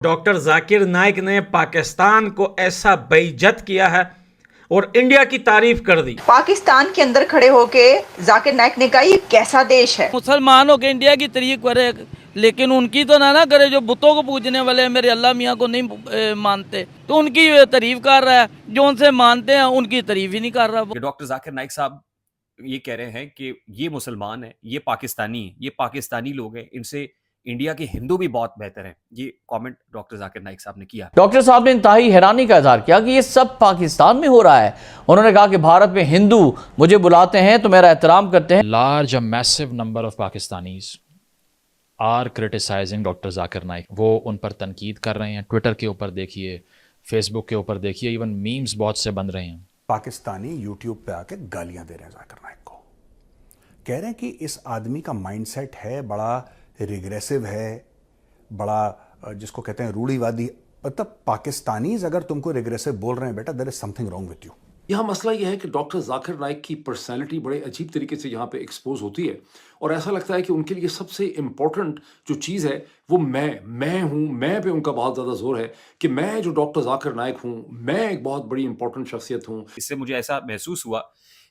Doctor Zakir Naik ने पाकिस्तान को ऐसा बेइज्जत किया है और इंडिया की तारीफ कर दी। पाकिस्तान के अंदर खड़े होके जाकिर नाइक ने कहा ये कैसा देश है। मुसलमान होकर इंडिया की तारीफ करे लेकिन उनकी तो ना करे जो बुतों को पूजने वाले मेरे अल्लाह मियाँ को नहीं मानते, तो उनकी तारीफ कर रहा है। जो उनसे मानते हैं उनकी तारीफ ही नहीं कर रहा। डॉक्टर जाकिर नाइक साहब ये कह रहे हैं कि ये मुसलमान है, ये पाकिस्तानी है, ये पाकिस्तानी लोग हैं, इनसे इंडिया के हिंदू भी बहुत बेहतर हैं। ये कमेंट डॉक्टर जाकिर नाइक साहब ने किया। डॉक्टर साहब ने इंतहाई हैरानी का इजहार किया कि ये सब पाकिस्तान में हो रहा है। उन्होंने कहा कि भारत में हिंदू मुझे बुलाते हैं तो मेरा एहतराम करते हैं। Large a massive number of Pakistanis are criticizing doctor Zakir Naik. वो उन पर तनकीद कर रहे हैं। ट्विटर के ऊपर देखिए, फेसबुक के ऊपर देखिए, इवन मीम्स बहुत से बन रहे हैं। पाकिस्तानी यूट्यूब पे आके गालियां दे रहे हैं जाकिर नाइक को, कह रहे हैं कि इस आदमी का माइंडसेट है बड़ा रिग्रेसिव है, बड़ा जिसको कहते हैं रूढ़िवादी। मतलब पाकिस्तानीज अगर तुमको रिग्रेसिव बोल रहे हैं बेटा, there is something wrong with you. यहाँ मसला यह है कि डॉक्टर जाकिर नाइक की पर्सनैलिटी बड़े अजीब तरीके से यहाँ पे एक्सपोज होती है और ऐसा लगता है कि उनके लिए सबसे इम्पोर्टेंट जो चीज़ है वो मैं हूँ। मैं पे उनका बहुत ज़्यादा जोर है कि मैं जो डॉक्टर जाकिर नाइक हूँ, मैं एक बहुत बड़ी इंपॉर्टेंट शख्सियत हूँ। इससे मुझे ऐसा महसूस हुआ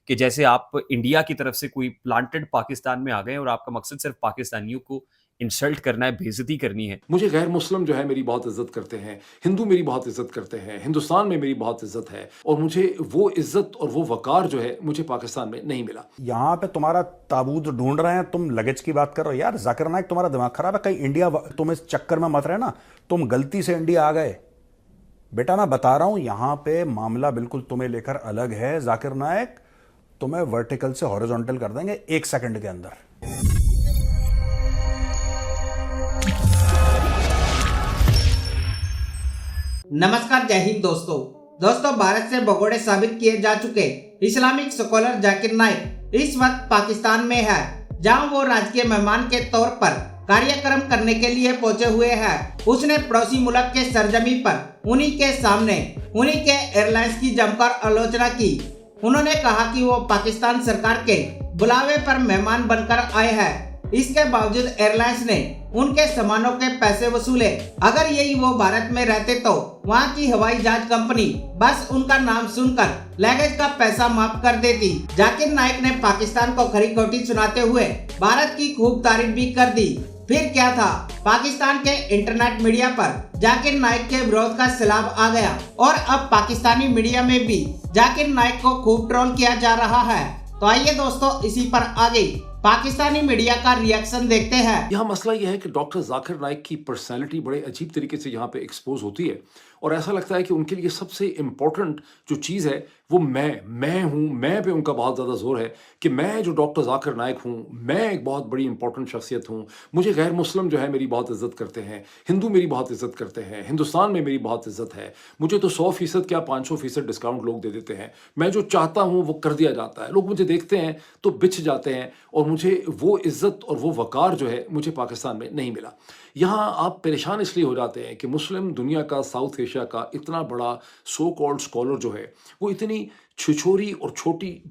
कि जैसे आप इंडिया की तरफ से कोई प्लांटेड पाकिस्तान में आ गए और आपका मकसद सिर्फ पाकिस्तानियों को इंसल्ट करना है, बेइज्जती करनी है। मुझे गैर मुस्लिम जो है मेरी बहुत इज्जत करते हैं, हिंदू मेरी बहुत इज्जत करते हैं, हिंदुस्तान में मेरी बहुत इज्जत है और मुझे वो इज्जत और वो वकार जो है मुझे पाकिस्तान में नहीं मिला। यहाँ पे तुम्हारा ताबूत ढूंढ रहे हैं, तुम लगेज की बात कर रहे हो। यार जाकिर नाइक तुम्हारा दिमाग खराब है, कहीं इंडिया तुम इस चक्कर में मत रहे ना, तुम गलती से इंडिया आ गए। बेटा मैं बता रहा हूं यहाँ पे मामला बिल्कुल तुम्हें लेकर अलग है। जाकिर नाइक तुम्हें वर्टिकल से हॉरिजॉन्टल कर देंगे 1 सेकंड के अंदर। नमस्कार, जय हिंद दोस्तों भारत से भगोड़े साबित किए जा चुके इस्लामिक स्कॉलर जाकिर नाइक इस वक्त पाकिस्तान में है, जहां वो राजकीय मेहमान के तौर पर कार्यक्रम करने के लिए पहुंचे हुए हैं। उसने पड़ोसी मुल्क के सरजमी पर उन्हीं के सामने उन्हीं के एयरलाइंस की जमकर आलोचना की। उन्होंने कहा कि वो पाकिस्तान सरकार के बुलावे पर मेहमान बनकर आए हैं, इसके बावजूद एयरलाइंस ने उनके सामानों के पैसे वसूले। अगर यही वो भारत में रहते तो वहाँ की हवाई जहाज कंपनी बस उनका नाम सुनकर लगेज का पैसा माफ कर देती। जाकिर नाइक ने पाकिस्तान को खरी खोटी सुनाते हुए भारत की खूब तारीफ भी कर दी। फिर क्या था, पाकिस्तान के इंटरनेट मीडिया पर जाकिर नाइक के विरोध का सैलाब आ गया और अब पाकिस्तानी मीडिया में भी जाकिर नाइक को खूब ट्रोल किया जा रहा है। तो आइए दोस्तों, इसी पर आगे पाकिस्तानी मीडिया का रिएक्शन देखते हैं। यहाँ मसला यह है कि डॉक्टर जाकिर नाइक की पर्सनैलिटी बड़े अजीब तरीके से यहाँ पे एक्सपोज होती है और ऐसा लगता है कि उनके लिए सबसे इम्पोर्टेंट जो चीज़ है वो मैं हूँ। मैं पे उनका बहुत ज़्यादा जोर है कि मैं जो डॉक्टर जाकिर नाइक हूँ, मैं एक बहुत बड़ी इंपॉर्टेंट शख्सियत हूँ। मुझे गैर मुस्लिम जो है मेरी बहुत इज्जत करते हैं, हिंदू मेरी बहुत इज्जत करते हैं, हिंदुस्तान में मेरी बहुत इज्जत है। मुझे तो 100% क्या 500% डिस्काउंट लोग दे देते हैं। मैं जो चाहता हूँ वो कर दिया जाता है। लोग मुझे देखते हैं तो बिछ जाते हैं और मुझे वो इज्जत और वो वकार जो है मुझे पाकिस्तान में नहीं मिला। यहाँ आप परेशान इसलिए हो जाते हैं कि मुस्लिम दुनिया का, साउथ एशिया का इतना बड़ा सो कॉल्ड स्कॉलर जो है वो इतनी छिछोरी और छोटी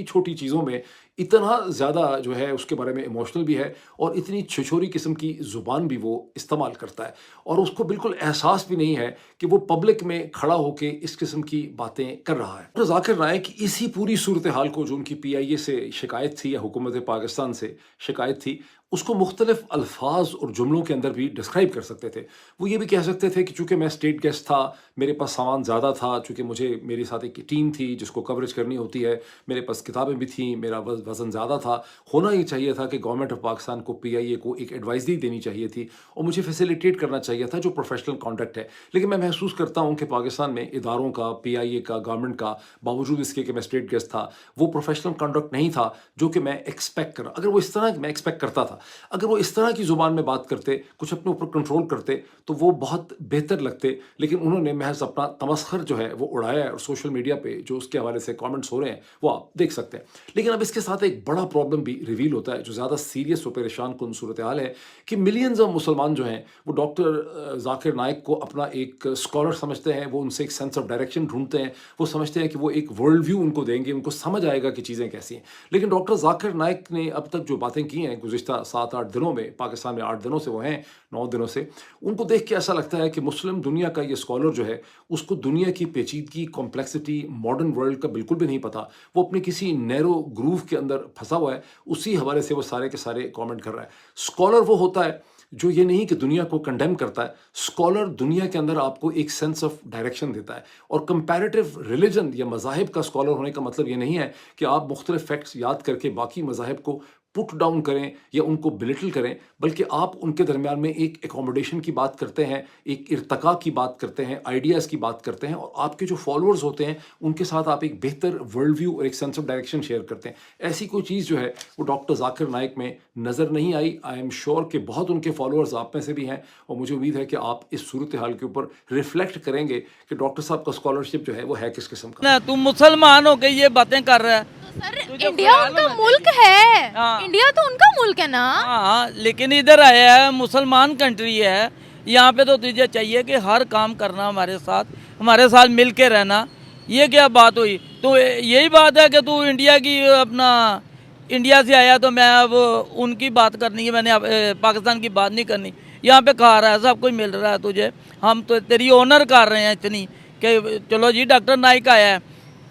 छोटी चीज़ों में इतना ज़्यादा जो है उसके बारे में इमोशनल भी है और इतनी छिछोरी किस्म की ज़ुबान भी वो इस्तेमाल करता है और उसको बिल्कुल एहसास भी नहीं है कि वो पब्लिक में खड़ा होकर इस किस्म की बातें कर रहा है। तो जाकिर नाइक इसी पूरी सूरत हाल को, जो उनकी PIA से शिकायत थी या हुकूमत पाकिस्तान से शिकायत थी, उसको मुख्तलिफ अल्फाज और जुमलों के अंदर भी डिस्क्राइब कर सकते थे। वो ये भी कह सकते थे कि चूँकि मैं स्टेट गेस्ट था, मेरे पास सामान ज़्यादा था, चूँकि मेरे साथ एक टीम थी जिसको कवरेज करनी होती है, मेरे पास किताबें भी थी, मेरा वज़न ज़्यादा था। होना ही चाहिए था कि गवर्नमेंट ऑफ पाकिस्तान को PIA को एक एडवाइजरी देनी चाहिए थी और मुझे फैसिलिटेट करना चाहिए था जो प्रोफेशनल कॉन्डक्ट है। लेकिन मैं महसूस करता हूँ कि पाकिस्तान में इदारों का, PIA का, गवर्नमेंट का, बावजूद इसके कि मैं स्टेट गेस्ट था, वो प्रोफेशनल कॉन्डक्ट नहीं था जो कि मैं एक्सपेक्ट कर। अगर वो इस तरह मैं एक्सपेक्ट करता था, अगर वो इस तरह की ज़ुबान में बात करते, कुछ अपने ऊपर कंट्रोल करते तो वो बहुत बेहतर लगते। लेकिन उन्होंने महज अपना तमस्खर जो है वो उड़ाया है और सोशल मीडिया पे जो उसके हवाले से कमेंट्स हो रहे हैं वो आप देख सकते हैं। लेकिन अब इसके साथ एक बड़ा प्रॉब्लम भी रिवील होता है जो ज़्यादा सीरियस और परेशान कुन सूरत हाल है कि मिलियंस ऑफ मुसलमान जो हैं वो डॉक्टर जाकिर नाइक को अपना एक स्कॉलर समझते हैं। वो उनसे एक सेंस ऑफ डायरेक्शन ढूंढते हैं। वो समझते हैं कि वो एक वर्ल्ड व्यू उनको देंगे, उनको समझ आएगा कि चीज़ें कैसी हैं। लेकिन डॉक्टर जाकिर नाइक ने अब तक जो बातें की हैं गुज़िश्ता 7-8 दिनों में, पाकिस्तान में 8 दिनों से वो हैं, 9 दिनों से, उनको देख के ऐसा लगता है कि मुस्लिम दुनिया का ये स्कॉलर जो है उसको दुनिया की पेचीदगी, कॉम्प्लेक्सिटी, मॉडर्न वर्ल्ड का बिल्कुल भी नहीं पता। वो अपने किसी नैरो ग्रूव के अंदर फंसा हुआ है, उसी हवाले से वो सारे के सारे कॉमेंट कर रहा है। स्कॉलर वो होता है जो ये नहीं कि दुनिया को कंडेम करता है, स्कॉलर दुनिया के अंदर आपको एक सेंस ऑफ डायरेक्शन देता है। और कंपैरेटिव रिलीजन या मज़ाहिब का स्कॉलर होने का मतलब ये नहीं है कि आप मुख्तलिफ फैक्ट्स याद करके बाकी मज़ाहिब को पुट डाउन करें या उनको बिलिटल करें, बल्कि आप उनके दरमियान में एक एकोमोडेशन की बात करते हैं, एक इर्तका की बात करते हैं, आइडियाज़ की बात करते हैं, और आपके जो फॉलोअर्स होते हैं उनके साथ आप एक बेहतर वर्ल्ड व्यू और एक सेंस ऑफ डायरेक्शन शेयर करते हैं। ऐसी कोई चीज़ जो है वो डॉक्टर जाकिर नाइक में नज़र नहीं आई। आई एम श्योर कि बहुत उनके फॉलोअर्स आप में से भी हैं, और मुझे उम्मीद है कि आप इस सूरत हाल के ऊपर रिफ्लेक्ट करेंगे कि डॉक्टर साहब का स्कॉलरशिप जो है वो है किस किस्म का। ना तुम मुसलमान हो के ये बातें कर रहा है। सर इंडिया उनका मुल्क है। हाँ। इंडिया तो उनका मुल्क है ना। हाँ, लेकिन इधर आया है, मुसलमान कंट्री है, यहाँ पे तो तुझे चाहिए कि हर काम करना हमारे साथ मिल के रहना। ये क्या बात हुई? तो यही बात है कि तू इंडिया की अपना इंडिया से आया तो मैं अब उनकी बात करनी है, मैंने पाकिस्तान की बात नहीं करनी। यहाँ पे खा रहा है, सब कुछ मिल रहा है तुझे, हम तो तेरी ऑनर कर रहे हैं इतनी कि चलो जी डॉक्टर नाइक आया है,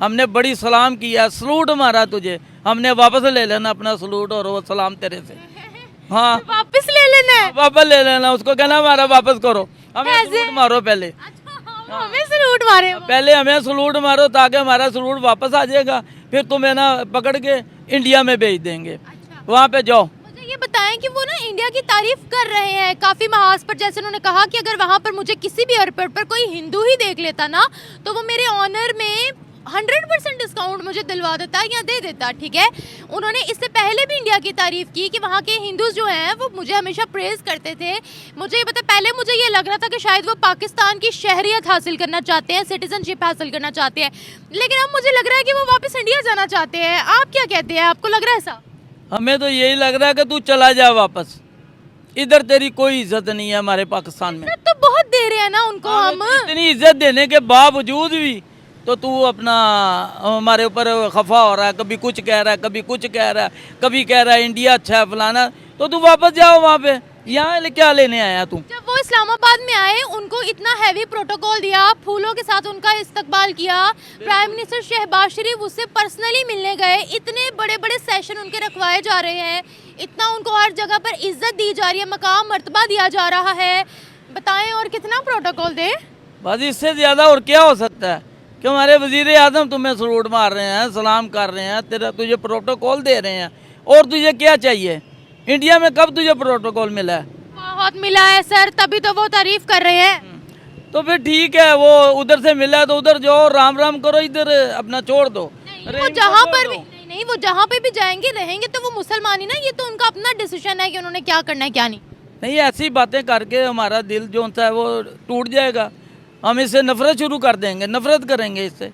हमने बड़ी सलाम किया, सलूट मारा तुझे, हमने वापस ले लेना अपना सलूट और वो सलाम तेरे से। हाँ वापस ले लेना है। वापस ले लेना, उसको कहना हमारा वापस करो, हमें सलूट मारो पहले। हमें सलूट मारे। पहले हमें सलूट मारो ताकि हमारा सलूट वापस आ जाएगा, फिर तुम्हें ना पकड़ के इंडिया में भेज देंगे। वहाँ पे जाओ। मुझे ये बताएं कि वो ना इंडिया की तारीफ कर रहे हैं काफी महाज पर, जैसे उन्होंने कहा कि अगर वहाँ पर मुझे किसी भी एयरपोर्ट पर कोई हिंदू ही देख लेता ना तो वो मेरे ऑनर में 100% डिस्काउंट मुझे दिलवा देता या दे देता। ठीक है, उन्होंने इससे पहले भी इंडिया की तारीफ की कि वहाँ के हिंदूज जो हैं वो मुझे हमेशा प्रेज करते थे। मुझे ये पता, पहले मुझे ये लग रहा था कि शायद वो पाकिस्तान की शहरियत हासिल करना चाहते हैं, सिटीजनशिप हासिल करना चाहते हैं, लेकिन अब मुझे लग रहा है कि वो वापस इंडिया जाना चाहते हैं। आप क्या कहते हैं, आपको लग रहा है ऐसा? हमें तो यही लग रहा है कि तू चला जा वापस, इधर तेरी कोई इज्जत नहीं है हमारे पाकिस्तान में। तो बहुत दे रहे हैं ना उनको हम। इतनी इज्जत देने के बावजूद भी तो तू अपना हमारे ऊपर खफा हो रहा है, कभी कुछ कह रहा है, कभी कुछ कह रहा है, कभी कह रहा है इंडिया अच्छा है फलाना। तो तू वापस जाओ वहाँ पे, यहाँ क्या लेने आया तू? जब वो इस्लामाबाद में आए उनको इतना हैवी प्रोटोकॉल दिया, फूलों के साथ उनका इस्तकबाल किया, प्राइम मिनिस्टर शहबाज शरीफ उससे पर्सनली मिलने गए, इतने बड़े बड़े सेशन उनके रखवाए जा रहे हैं, इतना उनको हर जगह पर इज्जत दी जा रही है, मकाम मर्तबा दिया जा रहा है। बताएं और कितना प्रोटोकॉल दे? बस इससे ज़्यादा और क्या हो सकता है कि हमारे वजीर आजम तुम्हें सलूट मार रहे हैं, सलाम कर रहे हैं, तुझे प्रोटोकॉल दे रहे हैं, और तुझे क्या चाहिए? इंडिया में कब तुझे प्रोटोकॉल मिला है? बहुत मिला है सर, तभी तो वो तारीफ कर रहे हैं। तो फिर ठीक है, वो उधर से मिला है तो उधर जाओ, राम राम करो, इधर अपना छोड़ दो। वो जहाँ पर भी नहीं, वो जहाँ पे भी जाएंगे रहेंगे तो वो मुसलमान ही ना, ये तो उनका अपना डिसीजन है कि उन्होंने क्या करना है क्या नहीं। नहीं, ऐसी बातें करके हमारा दिल जो है वो टूट जाएगा, हम इससे नफरत शुरू कर देंगे, नफरत करेंगे इससे।